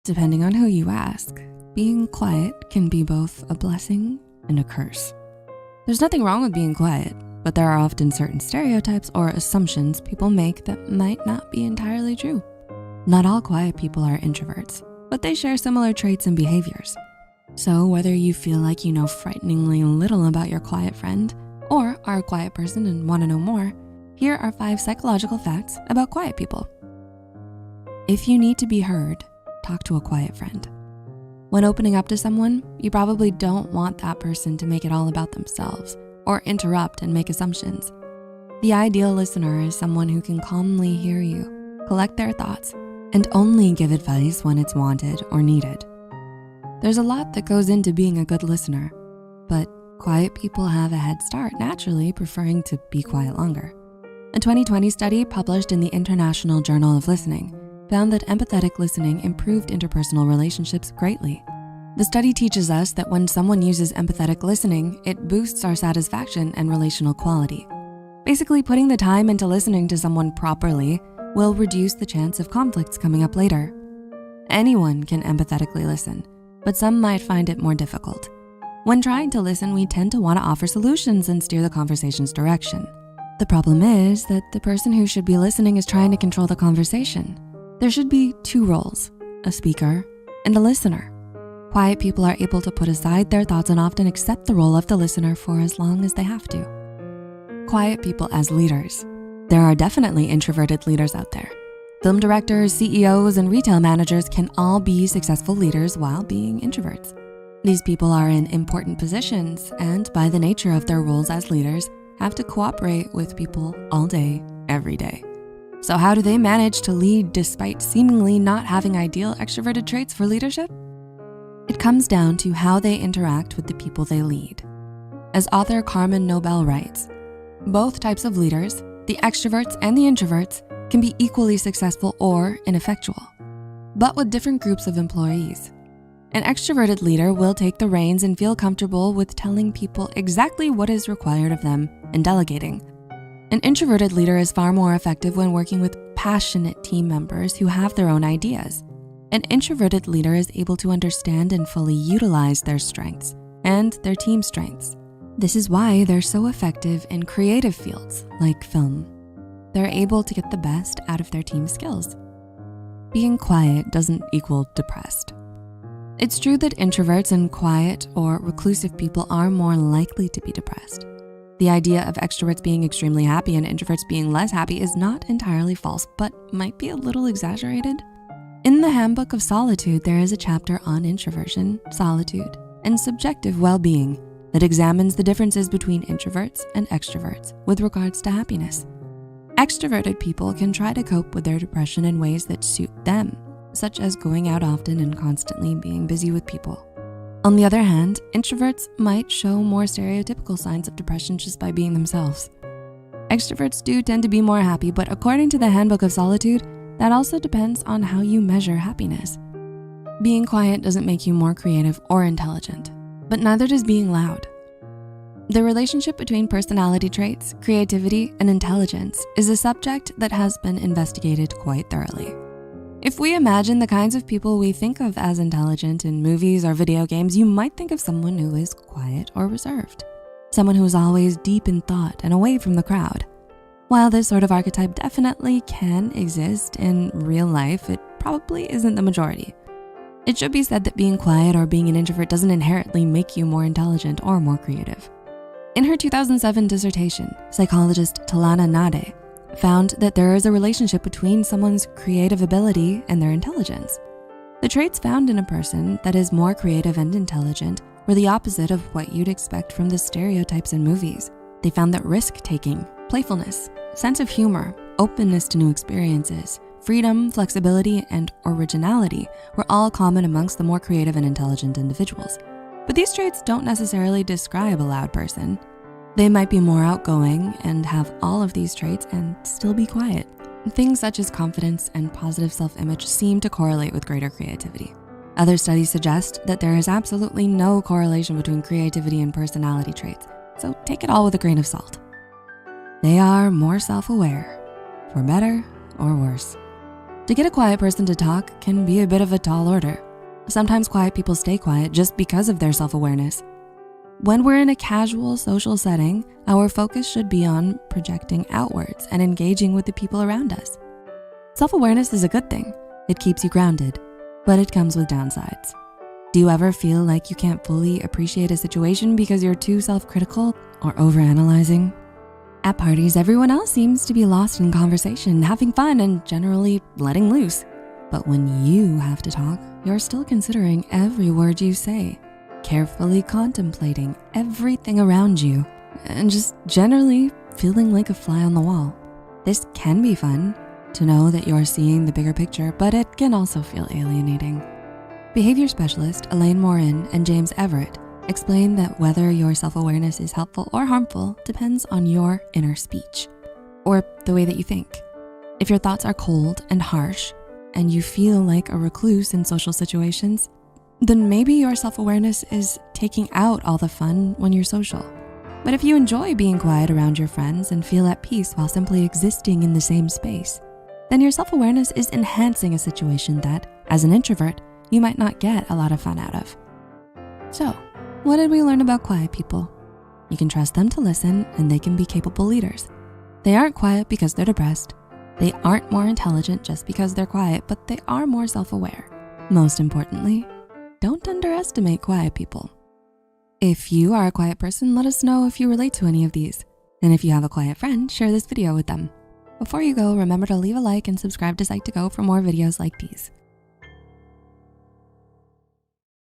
Depending on who you ask, being quiet can be both a blessing and a curse. There's nothing wrong with being quiet, but there are often certain stereotypes or assumptions people make that might not be entirely true. Not all quiet people are introverts, but they share similar traits and behaviors. So whether you feel like you know frighteningly little about your quiet friend or are a quiet person and wanna know more, here are 5 psychological facts about quiet people. If you need to be heard, talk to a quiet friend. When opening up to someone, you probably don't want that person to make it all about themselves or interrupt and make assumptions. The ideal listener is someone who can calmly hear you, collect their thoughts, and only give advice when it's wanted or needed. There's a lot that goes into being a good listener, but quiet people have a head start naturally preferring to be quiet longer. A 2020 study published in the International Journal of Listening found that empathetic listening improved interpersonal relationships greatly. The study teaches us that when someone uses empathetic listening, it boosts our satisfaction and relational quality. Basically, putting the time into listening to someone properly will reduce the chance of conflicts coming up later. Anyone can empathetically listen, but some might find it more difficult. When trying to listen, we tend to want to offer solutions and steer the conversation's direction. The problem is that the person who should be listening is trying to control the conversation. There should be 2 roles, a speaker and a listener. Quiet people are able to put aside their thoughts and often accept the role of the listener for as long as they have to. Quiet people as leaders. There are definitely introverted leaders out there. Film directors, CEOs, and retail managers can all be successful leaders while being introverts. These people are in important positions and by the nature of their roles as leaders, have to cooperate with people all day, every day. So how do they manage to lead despite seemingly not having ideal extroverted traits for leadership? It comes down to how they interact with the people they lead. As author Carmen Nobel writes, both types of leaders, the extroverts and the introverts, can be equally successful or ineffectual, but with different groups of employees. An extroverted leader will take the reins and feel comfortable with telling people exactly what is required of them and delegating. An introverted leader is far more effective when working with passionate team members who have their own ideas. An introverted leader is able to understand and fully utilize their strengths and their team strengths. This is why they're so effective in creative fields like film. They're able to get the best out of their team skills. Being quiet doesn't equal depressed. It's true that introverts and quiet or reclusive people are more likely to be depressed. The idea of extroverts being extremely happy and introverts being less happy is not entirely false, but might be a little exaggerated. In the Handbook of Solitude, there is a chapter on introversion, solitude, and subjective well-being that examines the differences between introverts and extroverts with regards to happiness. Extroverted people can try to cope with their depression in ways that suit them, such as going out often and constantly being busy with people. On the other hand, introverts might show more stereotypical signs of depression just by being themselves. Extroverts do tend to be more happy, but according to the Handbook of Solitude, that also depends on how you measure happiness. Being quiet doesn't make you more creative or intelligent, but neither does being loud. The relationship between personality traits, creativity, and intelligence is a subject that has been investigated quite thoroughly. If we imagine the kinds of people we think of as intelligent in movies or video games, you might think of someone who is quiet or reserved, someone who is always deep in thought and away from the crowd. While this sort of archetype definitely can exist in real life, it probably isn't the majority. It should be said that being quiet or being an introvert doesn't inherently make you more intelligent or more creative. In her 2007 dissertation, psychologist Talana Nade found that there is a relationship between someone's creative ability and their intelligence. The traits found in a person that is more creative and intelligent were the opposite of what you'd expect from the stereotypes in movies. They found that risk-taking, playfulness, sense of humor, openness to new experiences, freedom, flexibility, and originality were all common amongst the more creative and intelligent individuals. But these traits don't necessarily describe a loud person. They might be more outgoing and have all of these traits and still be quiet. Things such as confidence and positive self-image seem to correlate with greater creativity. Other studies suggest that there is absolutely no correlation between creativity and personality traits, so take it all with a grain of salt. They are more self-aware, for better or worse. To get a quiet person to talk can be a bit of a tall order. Sometimes quiet people stay quiet just because of their self-awareness. When we're in a casual social setting, our focus should be on projecting outwards and engaging with the people around us. Self-awareness is a good thing. It keeps you grounded, but it comes with downsides. Do you ever feel like you can't fully appreciate a situation because you're too self-critical or overanalyzing? At parties, everyone else seems to be lost in conversation, having fun, and generally letting loose. But when you have to talk, you're still considering every word you say, carefully contemplating everything around you, and just generally feeling like a fly on the wall. This can be fun to know that you're seeing the bigger picture, but it can also feel alienating. Behavior specialist Elaine Morin and James Everett explain that whether your self-awareness is helpful or harmful depends on your inner speech, or the way that you think. If your thoughts are cold and harsh, and you feel like a recluse in social situations, then maybe your self-awareness is taking out all the fun when you're social. But if you enjoy being quiet around your friends and feel at peace while simply existing in the same space, then your self-awareness is enhancing a situation that, as an introvert, you might not get a lot of fun out of. So, what did we learn about quiet people? You can trust them to listen, and they can be capable leaders. They aren't quiet because they're depressed. They aren't more intelligent just because they're quiet, but they are more self-aware. Most importantly, don't underestimate quiet people. If you are a quiet person, let us know if you relate to any of these. And if you have a quiet friend, share this video with them. Before you go, remember to leave a like and subscribe to Psych2Go for more videos like these.